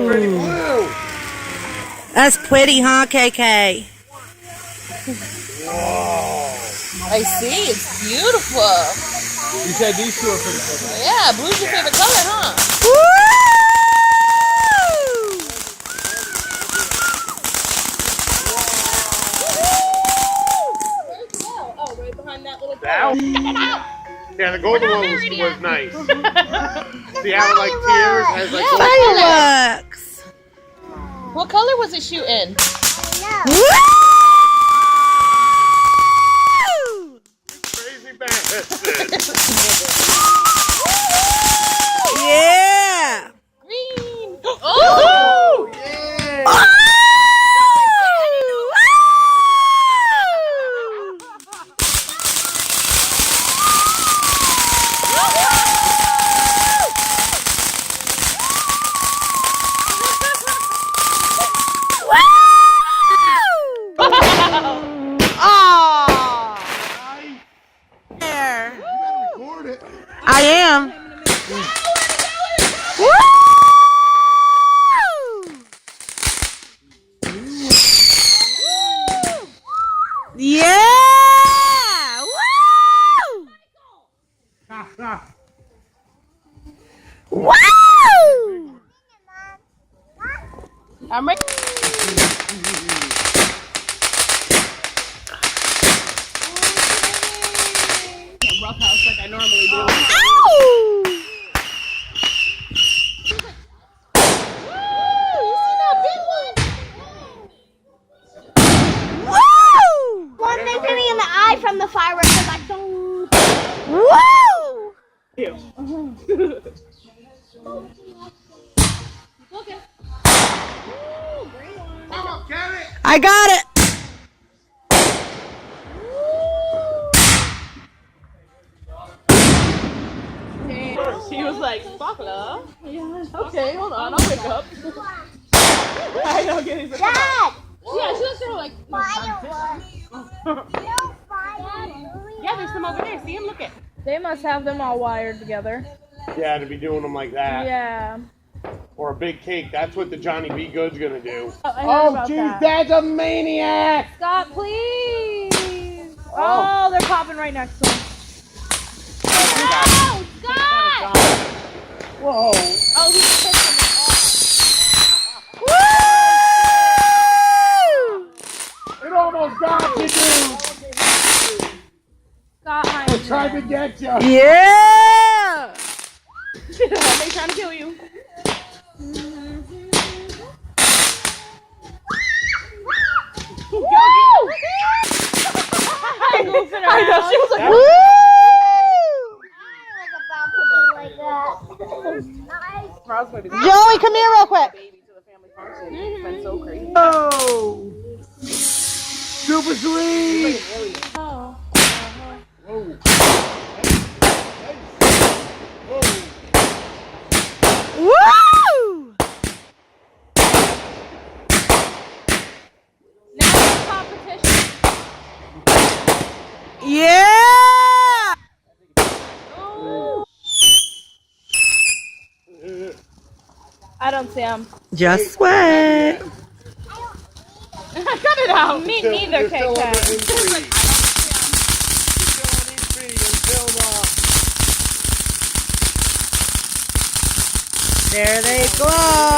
pretty blue. That's pretty, huh, KK? Whoa. I see. It's beautiful. You said these two are pretty cool. Yeah, blue's your favorite color, huh? Woo! Oh, right behind that little Yeah, the golden one was nice. See how it like tears has like Fireworks! What color was it shooting? Woo! crazy bastard. Yeah! Green. Oh! Yeah! Oh! I am. Woo! Yeah! Woo! Woo! I'm ready. Rough house like I normally do. One thing hit me in the eye from the fireworks and like boom. Woo! I got it. She was like, "Sparkler." Yeah. Okay, hold on, I'll wake up. I don't get it. Dad! Yeah, she was sort of like. Fireworks. Yeah, there's some over there. See him? Look at. They must have them all wired together. Yeah, to be doing them like that. Yeah. Or a big cake. That's what the Johnny B. Good's gonna do. I heard Oh, about jeez, that. Dad's a maniac! Scott, please. Oh, they're popping right next to him. Oh, God! Whoa! Oh, he's pissing them off. Woo! It almost got you, dude! Scott, I tried to get you. Yeah! They trying to kill you. I know, she was like, Woo! Joey, come here real quick. It's been so crazy. Oh! Super sweet! oh. Whoa. Woo! Now it's competition. Yeah! I don't see him. Just sweat. Cut it out. Me neither, You're still KK. under intrigue. There they go.